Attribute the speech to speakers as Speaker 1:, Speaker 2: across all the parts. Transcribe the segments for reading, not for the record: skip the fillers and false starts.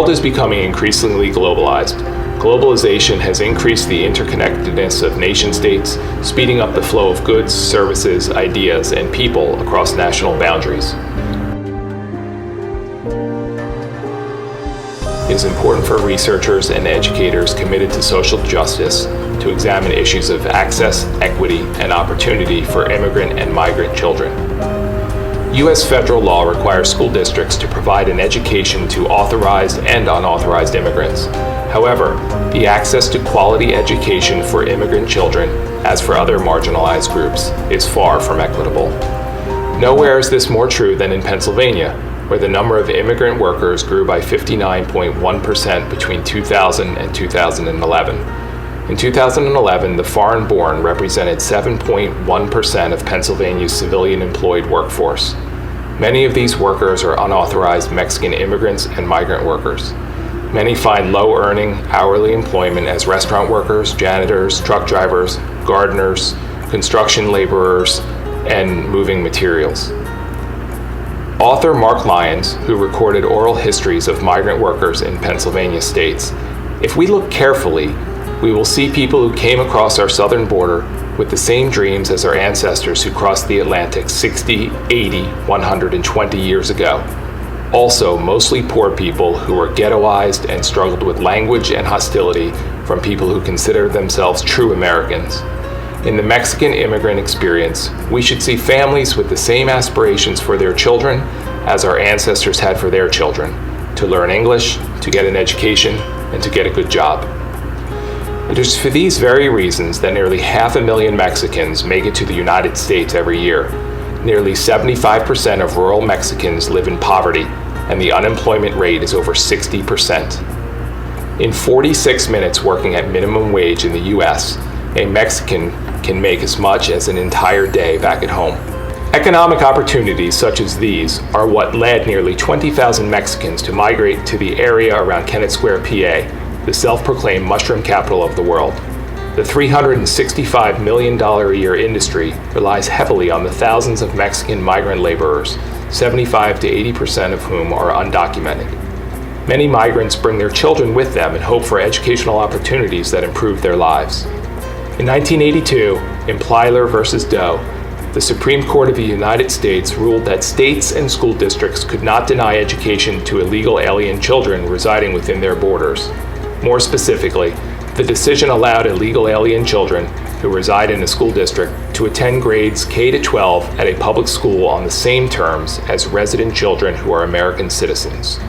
Speaker 1: world is becoming increasingly globalized. Globalization has increased the interconnectedness of nation-states, speeding up the flow of goods, services, ideas, and people across national boundaries. It is important for researchers and educators committed to social justice to examine issues of access, equity, and opportunity for immigrant and migrant children. U.S. federal law requires school districts to provide an education to authorized and unauthorized immigrants. However, the access to quality education for immigrant children, as for other marginalized groups, is far from equitable. Nowhere is this more true than in Pennsylvania, where the number of immigrant workers grew by 59.1% between 2000 and 2011. In 2011, the foreign-born represented 7.1% of Pennsylvania's civilian employed workforce. Many of these workers are unauthorized Mexican immigrants and migrant workers. Many find low-earning, hourly employment as restaurant workers, janitors, truck drivers, gardeners, construction laborers, and moving materials. Author Mark Lyons, who recorded oral histories of migrant workers in Pennsylvania, states, "If we look carefully, we will see people who came across our southern border with the same dreams as our ancestors who crossed the Atlantic 60, 80, 120 years ago. Also, mostly poor people who were ghettoized and struggled with language and hostility from people who consider themselves true Americans. In the Mexican immigrant experience, we should see families with the same aspirations for their children as our ancestors had for their children, to learn English, to get an education, and to get a good job." It is for these very reasons that nearly 500,000 Mexicans make it to the United States every year. Nearly 75% of rural Mexicans live in poverty, and the unemployment rate is over 60%. In 46 minutes working at minimum wage in the U.S., a Mexican can make as much as an entire day back at home. Economic opportunities such as these are what led nearly 20,000 Mexicans to migrate to the area around Kennett Square, PA, the self-proclaimed mushroom capital of the world. The $365 million a year industry relies heavily on the thousands of Mexican migrant laborers, 75 to 80% of whom are undocumented. Many migrants bring their children with them and hope for educational opportunities that improve their lives. In 1982, in Plyler v. Doe, the Supreme Court of the United States ruled that states and school districts could not deny education to illegal alien children residing within their borders. More specifically, the decision allowed illegal alien children who reside in a school district to attend grades K to 12 at a public school on the same terms as resident children who are American citizens.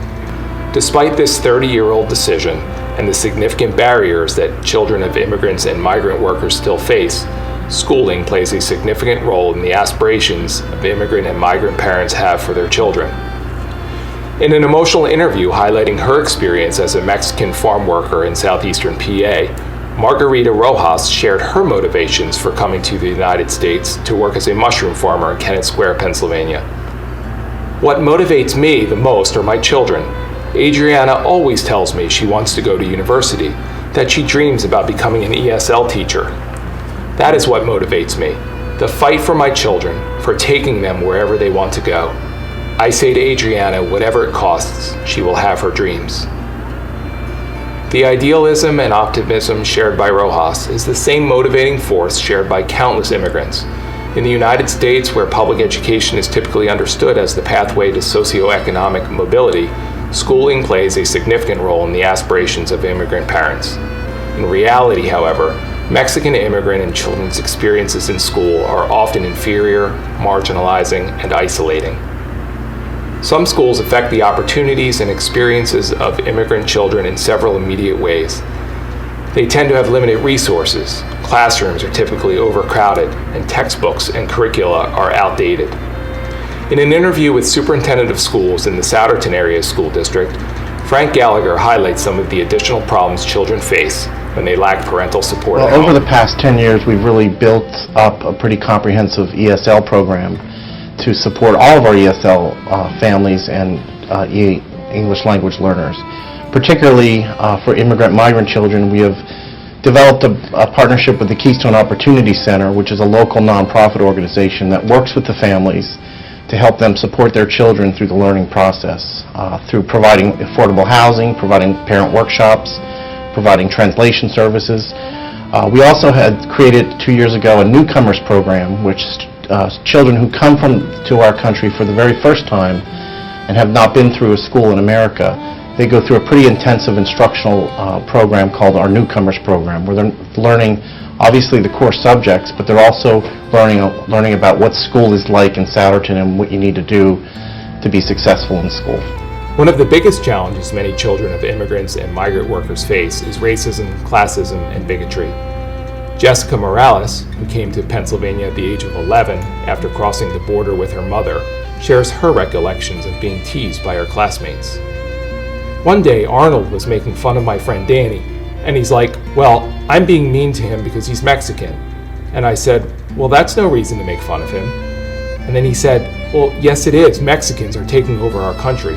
Speaker 1: Despite this 30-year-old decision and the significant barriers that children of immigrants and migrant workers still face, schooling plays a significant role in the aspirations of immigrant and migrant parents have for their children. In an emotional interview highlighting her experience as a Mexican farm worker in southeastern PA, Margarita Rojas shared her motivations for coming to the United States to work as a mushroom farmer in Kennett Square, Pennsylvania. "What motivates me the most are my children. Adriana always tells me she wants to go to university, that she dreams about becoming an ESL teacher. That is what motivates me, the fight for my children, for taking them wherever they want to go. I say to Adriana, whatever it costs, she will have her dreams." The idealism and optimism shared by Rojas is the same motivating force shared by countless immigrants. In the United States, where public education is typically understood as the pathway to socioeconomic mobility, schooling plays a significant role in the aspirations of immigrant parents. In reality, however, Mexican immigrant and children's experiences in school are often inferior, marginalizing, and isolating. Some schools affect the opportunities and experiences of immigrant children in several immediate ways. They tend to have limited resources, classrooms are typically overcrowded, and textbooks and curricula are outdated. In an interview with Superintendent of Schools in the Souderton Area School District, Frank Gallagher highlights some of the additional problems children face when they lack parental support at home.
Speaker 2: Over the past 10 years, we've really built up a pretty comprehensive ESL program to support all of our ESL families and English language learners. Particularly for immigrant migrant children, we have developed a partnership with the Keystone Opportunity Center, which is a local nonprofit organization that works with the families to to help them support their children through the learning process, through providing affordable housing, providing parent workshops, providing translation services. We also had created 2 years ago a newcomers program, which children who come to our country for the very first time and have not been through a school in America, they go through a pretty intensive instructional program called our newcomers program, where they're learning obviously the core subjects, but they're also learning about what school is like in Souderton and what you need to do to be successful in school.
Speaker 1: One of the biggest challenges many children of immigrants and migrant workers face is racism, classism, and bigotry. Jessica Morales, who came to Pennsylvania at the age of 11 after crossing the border with her mother, shares her recollections of being teased by her classmates. One day, Arnold was making fun of my friend Danny, and he's like, "Well, I'm being mean to him because he's Mexican." And I said, "Well, that's no reason to make fun of him." And then he said, "Well, yes it is. Mexicans are taking over our country.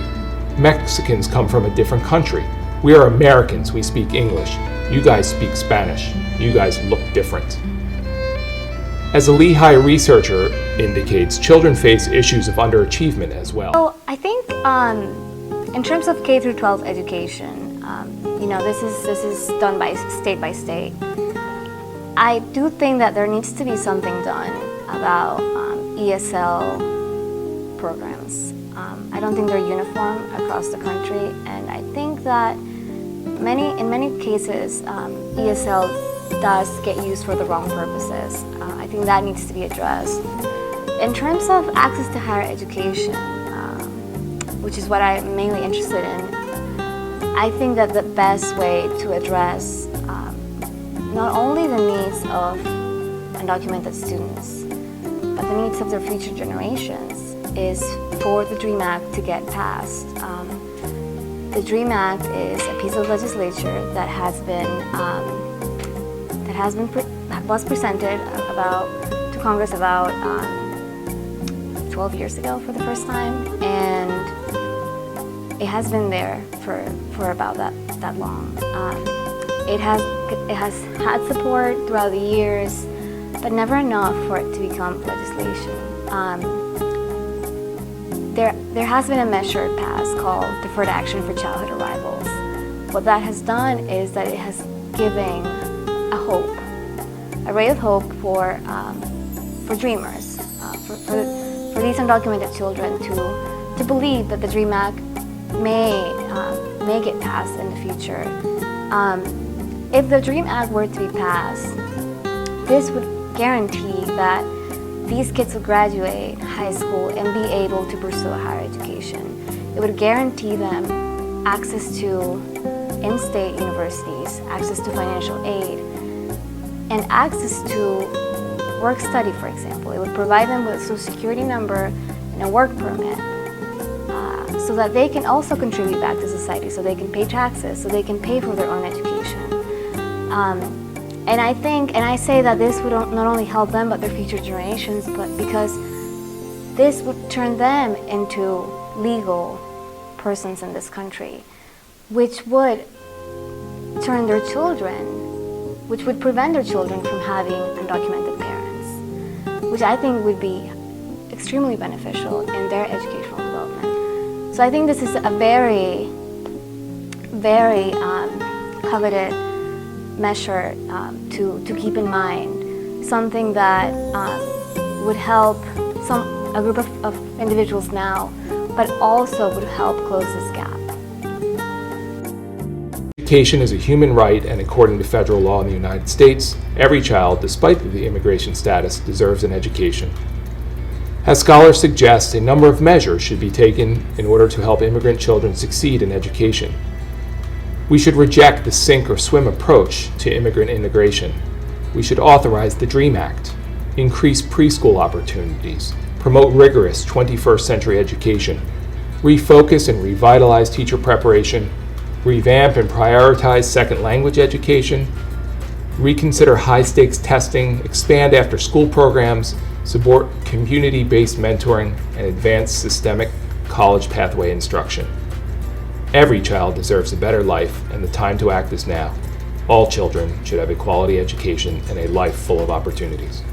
Speaker 1: Mexicans come from a different country. We are Americans. We speak English. You guys speak Spanish. You guys look different." As a Lehigh researcher indicates, children face issues of underachievement as well.
Speaker 3: So I think in terms of K through 12 education, this is done by state. I do think that there needs to be something done about ESL programs. I don't think they're uniform across the country, and I think that in many cases ESL does get used for the wrong purposes. I think that needs to be addressed. In terms of access to higher education, which is what I'm mainly interested in, I think that the best way to address not only the needs of undocumented students, but the needs of their future generations is for the DREAM Act to get passed. The DREAM Act is a piece of legislation that was presented to Congress about 12 years ago for the first time, and it has been there for about that long. It has had support throughout the years, but never enough for it to become legislation. There has been a measure passed called Deferred Action for Childhood Arrivals. What that has done is that it has given a ray of hope for dreamers, for these undocumented children to believe that the DREAM Act may get passed in the future. If the DREAM Act were to be passed, this would guarantee that these kids will graduate high school and be able to pursue a higher education. It would guarantee them access to in-state universities, access to financial aid, and access to work-study, for example. It would provide them with a Social Security number and a work permit so that they can also contribute back to society, so they can pay taxes, so they can pay for their own education. And I say that this would not only help them but their future generations, but because this would turn them into legal persons in this country, which would prevent their children from having undocumented parents, which I think would be extremely beneficial in their educational development. So I think this is a very, very coveted measure to keep in mind, something that would help a group of individuals now, but also would help close this gap.
Speaker 1: Education is a human right, and according to federal law in the United States, every child, despite the immigration status, deserves an education. As scholars suggest, a number of measures should be taken in order to help immigrant children succeed in education. We should reject the sink or swim approach to immigrant integration. We should authorize the DREAM Act, increase preschool opportunities, promote rigorous 21st century education, refocus and revitalize teacher preparation, revamp and prioritize second language education, reconsider high-stakes testing, expand after-school programs, support community-based mentoring, and advance systemic college pathway instruction. Every child deserves a better life, and the time to act is now. All children should have a quality education and a life full of opportunities.